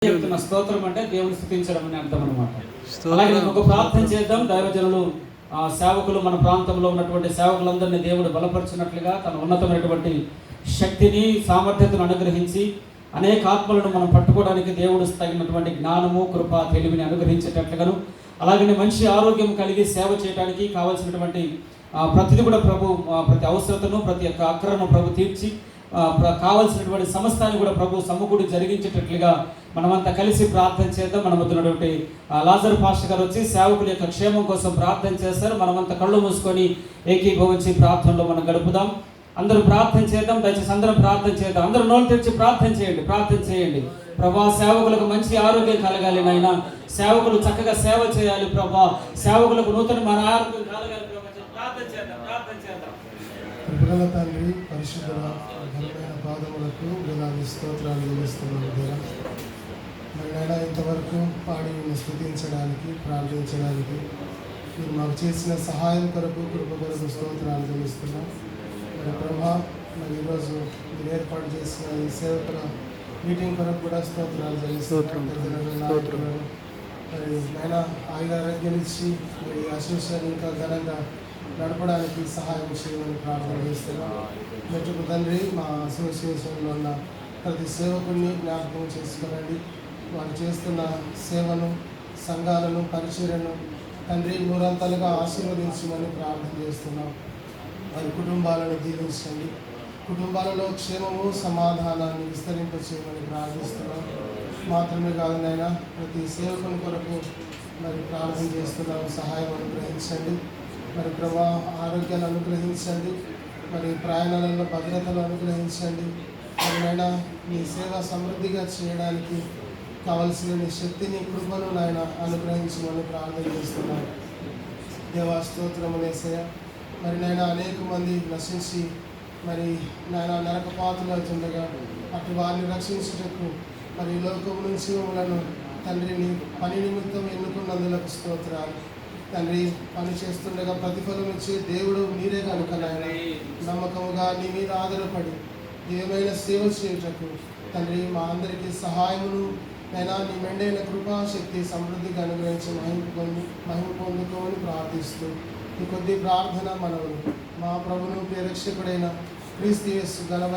చెప్తున్న స్తోత్రం అంటే దేవుని స్తుతించడం అని అర్థం అనమాట. అలాగే ఒక ప్రార్థన చేద్దాం. దైవజనులు సేవకులు మన ప్రాంతంలో ఉన్నటువంటి సేవకులందరినీ దేవుడు బలపరిచినట్లుగా తన ఉన్నతమైనటువంటి శక్తిని సామర్థ్యతను అనుగ్రహించి అనేక ఆత్మలను మనం పట్టుకోవడానికి దేవుడు తగినటువంటి జ్ఞానము కృప తెలివిని అనుగ్రహించేటట్లుగాను అలాగనే మంచి ఆరోగ్యం కలిగి సేవ చేయడానికి కావాల్సినటువంటి ప్రతిదీ కూడా ప్రభు ప్రతి అవసరతను ప్రతి ఒక్క అక్కరను ప్రభు తీర్చి కావాల్సినటువంటి సమస్తాన్ని కూడా ప్రభు సమకూడి జరిగించేటట్లుగా మనమంతా కలిసి ప్రార్థన చేద్దాం. మన వద్దున్నటువంటి లాజర్ పాస్టర్ గారు వచ్చి సేవకుల యొక్క క్షేమం కోసం ప్రార్థన చేస్తారు. మనమంతా కళ్ళు మూసుకొని ఏకీభవించి ప్రార్థనలో మనం గడుపుదాం. అందరూ ప్రార్థన చేద్దాం. దయచేసి అందరం ప్రార్థన చేద్దాం. అందరూ నోరు తెరిచి ప్రార్థన చేయండి. ప్రభా, సేవకులకు మంచి ఆరోగ్యం కలగాలి నాయన. సేవకులు చక్కగా సేవ చేయాలి ప్రభా. సేవకులకు నూతన మన ఆరోగ్యం కలగాలి ప్రభా. ప్రార్థన చేద్దాం. కృపగల తండ్రి, పరిశుద్ధ ఘనమైన పాదములకు వేలాది స్తోత్రాలు చెల్లిస్తున్నాను దేవా. మరి నాయన, ఇంతవరకు పాడి స్తుతించడానికి ప్రార్థించడానికి మీరు మాకు చేసిన సహాయం కొరకు కృప కొరకు స్తోత్రాలు చెల్లిస్తున్నాం. మరి ప్రభా, మరి ఈరోజు మీరు ఏర్పాటు చేసిన ఈ సేవకుల మీటింగ్ కొరకు కూడా స్తోత్రాలు చెల్లిస్తున్నాం. మరి నాయన ఆయురారోగ్యం ఇచ్చి మరి అసోసియేషన్ ఇంకా ఘనంగా నడపడానికి సహాయం చేయమని ప్రార్థన చేస్తున్నాం. మెట్టుకు తండ్రి, మా అసోసియేషన్లో ఉన్న ప్రతి సేవకుడిని జ్ఞాపకం చేసుకోనండి. వారు చేస్తున్న సేవను, సంఘాలను, పరిచర్యను తండ్రి నూరంతలుగా ఆశీర్వదించమని ప్రార్థన చేస్తున్నాం. వారి కుటుంబాలను దీవించండి. కుటుంబాలలో క్షేమము, సమాధానాన్ని విస్తరింపచేయమని ప్రార్థిస్తున్నాం. మాత్రమే కాదు నాయన, ప్రతి సేవకుని కొరకు మరి ప్రార్థన చేస్తున్నాం. సహాయం అనుగ్రహించండి. మరి ప్రభా, ఆరోగ్యాన్ని అనుగ్రహించండి. మరి ప్రయాణాలలో భద్రతలు అనుగ్రహించండి. మరి నాయన, మీ సేవ సమృద్ధిగా చేయడానికి కావలసిన నీ శక్తిని, కృపను నాయన అనుగ్రహించమని ప్రార్థన చేస్తున్నాను. దేవా, స్తోత్రమునేసయ్య. మరి నాయన, అనేక మంది నశించి మరి నాయన నరకపాతులు అవుతుండగా అటు వారిని రక్షించుటకు మరి ఈ లోకం నుంచి మమ్మలను తండ్రిని పని నిమిత్తం ఎన్నుకున్నందులకు స్తోత్రాలు. తండ్రి, పని చేస్తుండగా ప్రతిఫలం ఇచ్చే దేవుడు మీరే కనుక నాయన నమ్మకముగా నీ మీద ఆధారపడి ఏమైనా సేవ చేయుటకు తండ్రి మా అందరికీ సహాయమును నైనా నీ మెండైన కృపాశక్తి సమృద్ధిగా అనుగ్రహించి మహిమ పొందుకోమని ప్రార్థిస్తూ ఈ కొద్ది ప్రార్థన మనవులు మా ప్రభును ప్రియరక్షకుడైన క్రీస్తు యేసు ఘనమైన